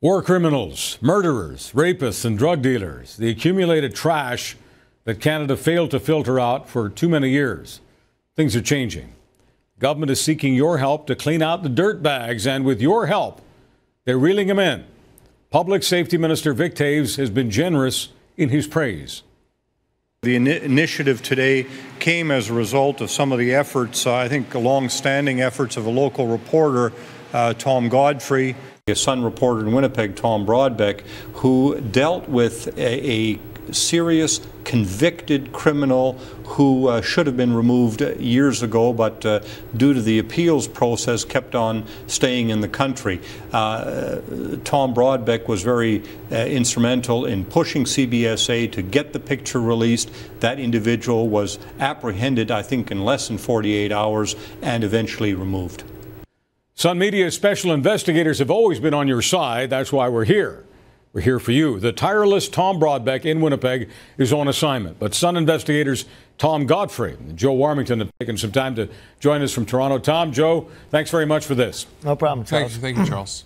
War criminals, murderers, rapists, and drug dealers, the accumulated trash that Canada failed to filter out for too many years. Things are changing. Government is seeking your help to clean out the dirt bags, and with your help, they're reeling them in. Public Safety Minister Vic Toews has been generous in his praise. The initiative today came as a result of some of the efforts, I think long-standing efforts of a local reporter, Tom Godfrey, a Sun reporter in Winnipeg, Tom Broadbeck, who dealt with a serious convicted criminal who should have been removed years ago, but due to the appeals process kept on staying in the country. Tom Broadbeck was very instrumental in pushing CBSA to get the picture released. That individual was apprehended, I think, in less than 48 hours and eventually removed. Sun Media's special investigators have always been on your side. That's why we're here. We're here for you. The tireless Tom Broadbeck in Winnipeg is on assignment, but Sun investigators Tom Godfrey and Joe Warmington have taken some time to join us from Toronto. Tom, Joe, thanks very much for this. No problem, Charles. Thank you, Charles.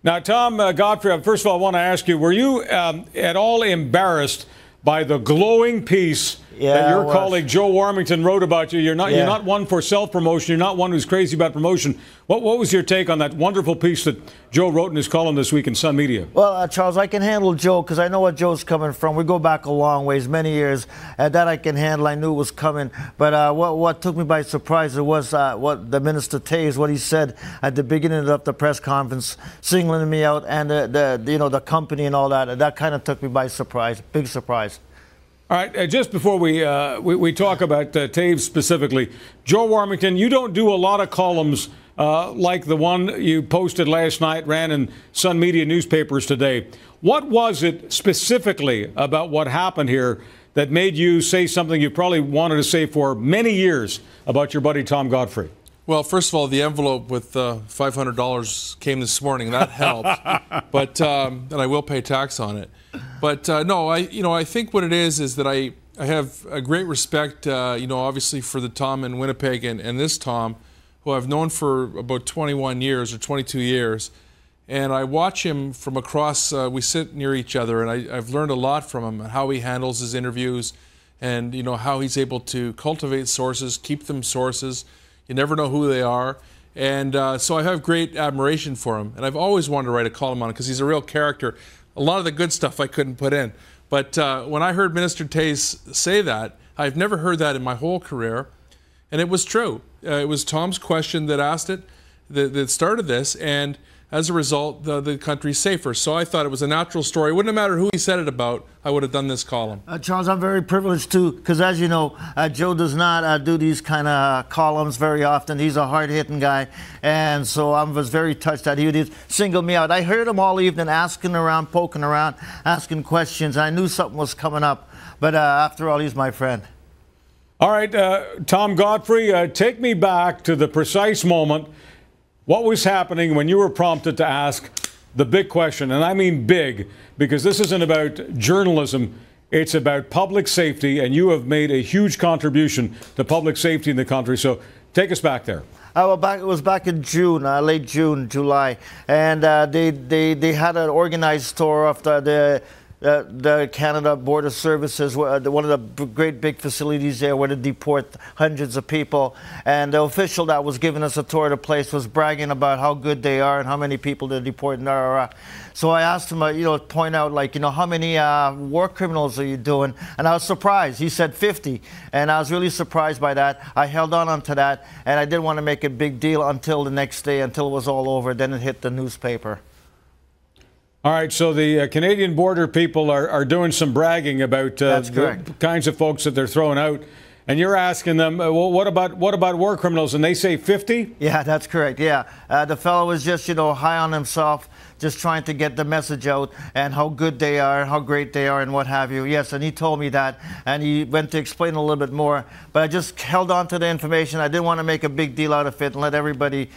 Now, Tom Godfrey, first of all, I want to ask you, were you at all embarrassed by the glowing piece that your colleague Joe Warmington wrote about you? You're not one for self-promotion. You're not one who's crazy about promotion. What was your take on that wonderful piece that Joe wrote in his column this week in Sun Media? Well, Charles, I can handle Joe because I know what Joe's coming from. We go back a long ways, many years. That I can handle. I knew it was coming. But what took me by surprise was what the Minister Toews, what he said at the beginning of the press conference, singling me out, and the company and all that. That kind of took me by surprise, big surprise. All right, just before we talk about Toews specifically, Joe Warmington, you don't do a lot of columns like the one you posted last night, ran in Sun Media newspapers today. What was it specifically about what happened here that made you say something you probably wanted to say for many years about your buddy Tom Godfrey? Well, first of all, the envelope with $500 came this morning. That helped, but and I will pay tax on it. But no, I think what it is that I have a great respect, obviously for the Tom in Winnipeg and this Tom, who I've known for about 21 years or 22 years, and I watch him from across. We sit near each other, and I've learned a lot from him, how he handles his interviews, and how he's able to cultivate sources, keep them sources. You never know who they are. And so I have great admiration for him. And I've always wanted to write a column on him because he's a real character. A lot of the good stuff I couldn't put in. But when I heard Minister Toews say that, I've never heard that in my whole career. And it was true. It was Tom's question that asked it, that started this. And as a result, the country's safer. So I thought it was a natural story. It wouldn't have mattered who he said it about. I would have done this column. Charles, I'm very privileged too, because as you know, Joe does not do these kind of columns very often. He's a hard-hitting guy, and so I was very touched that he would single me out. I heard him all evening asking around, poking around, asking questions. I knew something was coming up, but after all, he's my friend. All right, Tom Godfrey, take me back to the precise moment. What was happening when you were prompted to ask the big question? And I mean big, because this isn't about journalism. It's about public safety, and you have made a huge contribution to public safety in the country. So take us back there. It was back in June, late June, July. And they had an organized tour of the Canada Border Services, one of the great big facilities there where they deport hundreds of people. And the official that was giving us a tour of the place was bragging about how good they are and how many people they're deporting. So I asked him, point out, how many war criminals are you doing? And I was surprised. He said 50. And I was really surprised by that. I held on to that, and I didn't want to make a big deal until the next day, until it was all over. Then it hit the newspaper. All right, so the Canadian border people are doing some bragging about the kinds of folks that they're throwing out, and you're asking them, well, what about war criminals? And they say 50? Yeah, that's correct. Yeah, the fellow was just high on himself, just trying to get the message out and how good they are, and how great they are, and what have you. Yes, and he told me that, and he went to explain a little bit more. But I just held on to the information. I didn't want to make a big deal out of it and let everybody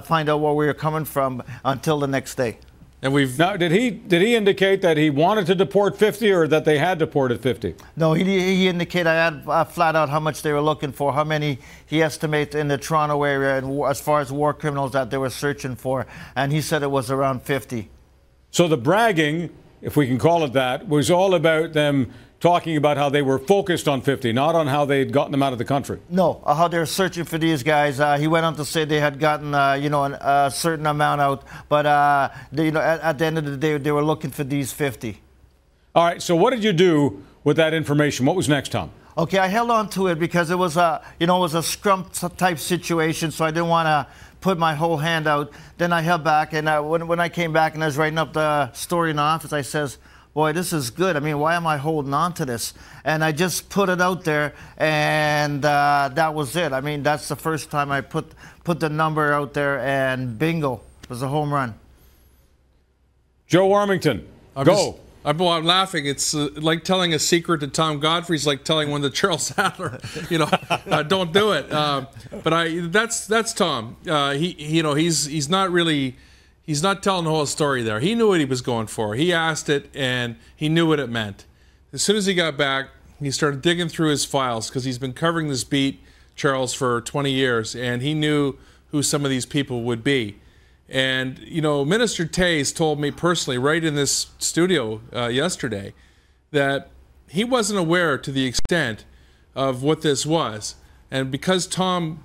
find out where we were coming from until the next day. And now, did he indicate that he wanted to deport 50 or that they had deported 50? No, he indicated I had flat out how much they were looking for, how many he estimates in the Toronto area, and as far as war criminals that they were searching for, and he said it was around 50. So the bragging, if we can call it that, was all about them talking about how they were focused on 50, not on how they'd gotten them out of the country. No, how they're searching for these guys. He went on to say they had gotten, a certain amount out, but at the end of the day, they were looking for these 50. All right. So what did you do with that information? What was next, Tom? Okay, I held on to it because it was a scrum type situation, so I didn't want to put my whole hand out. Then I held back, and when I came back and I was writing up the story in the office, I says, boy, this is good. I mean, why am I holding on to this? And I just put it out there, and that was it. I mean, that's the first time I put the number out there, and bingo, it was a home run. Joe Warmington, go. I'm laughing. It's like telling a secret to Tom Godfrey. It's like telling one to Charles Sadler. Don't do it. But that's Tom. He's not really. He's not telling the whole story there. He knew what he was going for. He asked it, and he knew what it meant. As soon as he got back, he started digging through his files because he's been covering this beat, Charles, for 20 years, and he knew who some of these people would be. And, Minister Toews told me personally right in this studio yesterday that he wasn't aware to the extent of what this was. And because Tom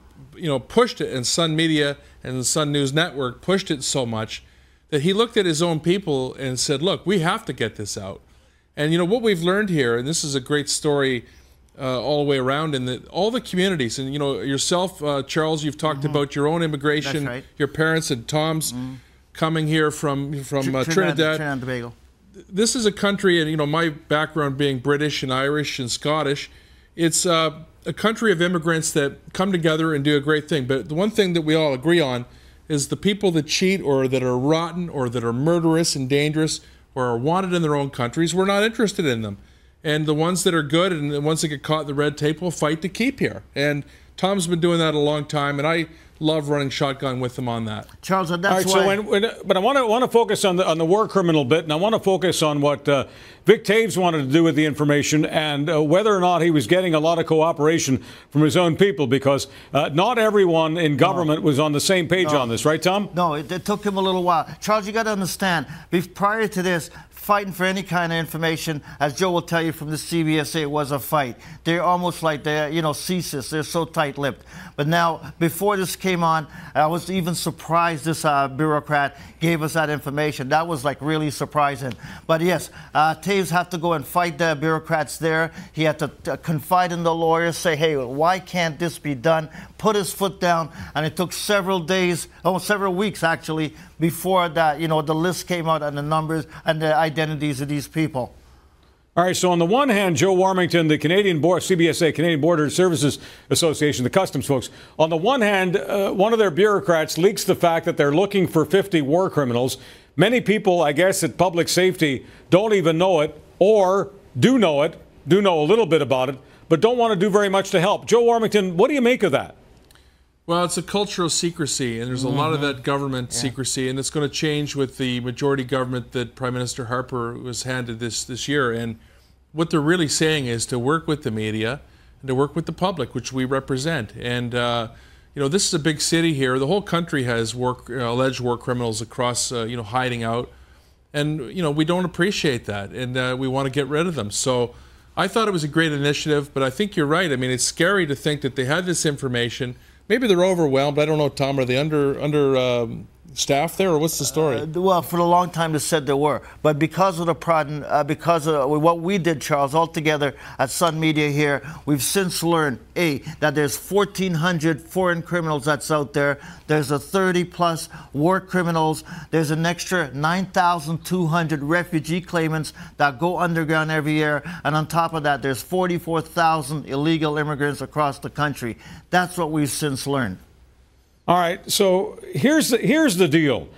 pushed it, and Sun Media and the Sun News Network pushed it so much that he looked at his own people and said, look, we have to get this out. And what we've learned here, and this is a great story all the way around, in all the communities, and yourself, Charles, you've talked about your own immigration, That's right. Your parents and Tom's coming here from Trinidad. and Tobago. This is a country, and my background being British and Irish and Scottish, it's a country of immigrants that come together and do a great thing. But the one thing that we all agree on is the people that cheat or that are rotten or that are murderous and dangerous or are wanted in their own countries, we're not interested in them. And the ones that are good and the ones that get caught in the red tape will fight to keep here. And Tom's been doing that a long time, and I love running shotgun with him on that. Charles, that's All why. right, but I want to focus on the war criminal bit, and I want to focus on what Vic Toews wanted to do with the information and whether or not he was getting a lot of cooperation from his own people, because not everyone in government was on the same page on this, right, Tom? No, it took him a little while. Charles, you got to understand, prior to this, fighting for any kind of information, as Joe will tell you from the CBSA, it was a fight. They're almost like they're, CSIS. They're so tight-lipped. But now, before this came on, I was even surprised this bureaucrat gave us that information. That was like really surprising. But yes, Toews had to go and fight the bureaucrats there. He had to confide in the lawyers, say, hey, why can't this be done? Put his foot down, and it took several days, several weeks actually, before that, the list came out and the numbers and the identities of these people. All right, so on the one hand, Joe Warmington, the CBSA, Canadian Border Services Association, the customs folks, on the one hand, one of their bureaucrats leaks the fact that they're looking for 50 war criminals. Many people, I guess, at public safety don't even know it, or do know a little bit about it, but don't want to do very much to help. Joe Warmington, what do you make of that? Well, it's a culture of secrecy, and there's a lot of that government secrecy, and it's going to change with the majority government that Prime Minister Harper was handed this year. And what they're really saying is to work with the media and to work with the public, which we represent. And this is a big city here. The whole country has alleged war criminals across, hiding out, and we don't appreciate that, and we want to get rid of them. So I thought it was a great initiative, but I think you're right. I mean, it's scary to think that they had this information. Maybe they're overwhelmed. I don't know, Tom. Are they under staff there, or what's the story? Well, for a long time they said they were, but because of the problem, because of what we did, Charles, all together at Sun Media here, we've since learned that there's 1,400 foreign criminals that's out there. There's a 30+ war criminals. There's an extra 9,200 refugee claimants that go underground every year, and on top of that, there's 44,000 illegal immigrants across the country. That's what we've since learned. All right, so here's the deal.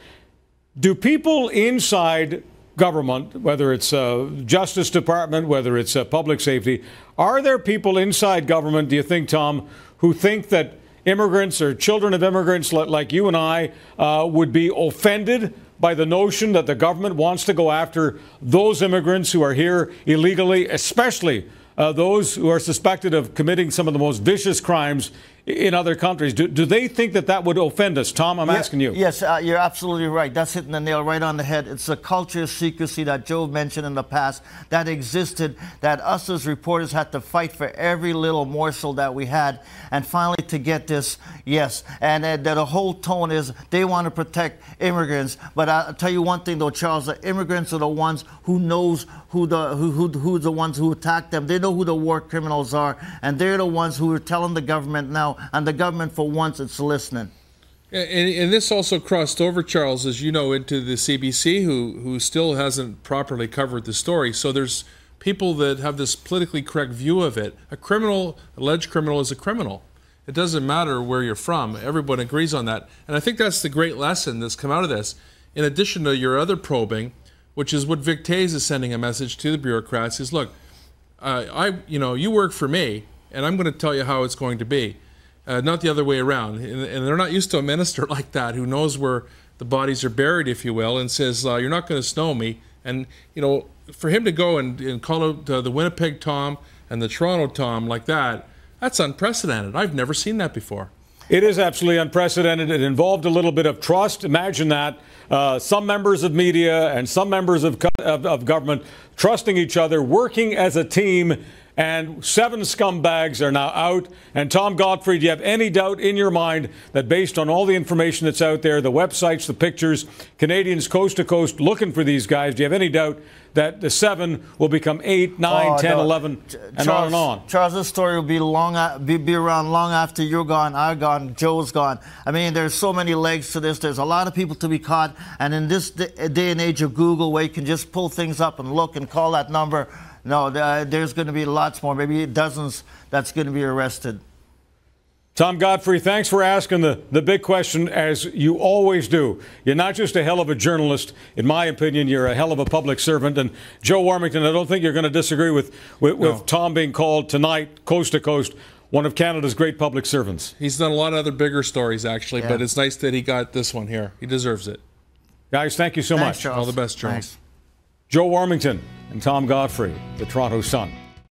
Do people inside government, whether it's Justice Department, whether it's public safety, are there people inside government, do you think, Tom, who think that immigrants or children of immigrants like you and I would be offended by the notion that the government wants to go after those immigrants who are here illegally, especially those who are suspected of committing some of the most vicious crimes in other countries. Do they think that that would offend us? Tom, I'm asking you. Yes, you're absolutely right. That's hitting the nail right on the head. It's a culture of secrecy that Joe mentioned in the past that existed, that us as reporters had to fight for every little morsel that we had. And finally to get this, yes. And that the whole tone is they want to protect immigrants. But I'll tell you one thing, though, Charles, the immigrants are the ones who knows who's the ones who attacked them. They know who the war criminals are, and they're the ones who are telling the government now, and the government, for once, it's listening. And this also crossed over, Charles, as you know, into the CBC, who still hasn't properly covered the story. So there's people that have this politically correct view of it. A criminal, alleged criminal, is a criminal. It doesn't matter where you're from. Everyone agrees on that. And I think that's the great lesson that's come out of this. In addition to your other probing, which is what Vic Toews is sending a message to the bureaucrats, is look, you work for me, and I'm going to tell you how it's going to be, not the other way around. And they're not used to a minister like that who knows where the bodies are buried, if you will, and says, you're not going to snow me. And, for him to go and call out the Winnipeg Tom and the Toronto Tom like that, that's unprecedented. I've never seen that before. It is absolutely unprecedented. It involved a little bit of trust. Imagine that. Some members of media and some members of government trusting each other, working as a team, and 7 scumbags are now out. And Tom Godfrey, do you have any doubt in your mind that based on all the information that's out there, the websites, the pictures, Canadians coast to coast looking for these guys, do you have any doubt that the 7 will become 8, 9, 10, 11, and on and on? Charles, this story will be around long after you're gone, I'm gone, Joe's gone. I mean, there's so many legs to this. There's a lot of people to be caught. And in this day and age of Google, where you can just pull things up and look and call that number, no, there's going to be lots more, maybe dozens that's going to be arrested. Tom Godfrey, thanks for asking the big question, as you always do. You're not just a hell of a journalist. In my opinion, you're a hell of a public servant. And Joe Warmington, I don't think you're going to disagree with Tom being called tonight, coast to coast, one of Canada's great public servants. He's done a lot of other bigger stories, actually, but it's nice that he got this one here. He deserves it. Guys, thank you so much. Charles. All the best, Charles. Thanks. Joe Warmington and Tom Godfrey, the Toronto Sun.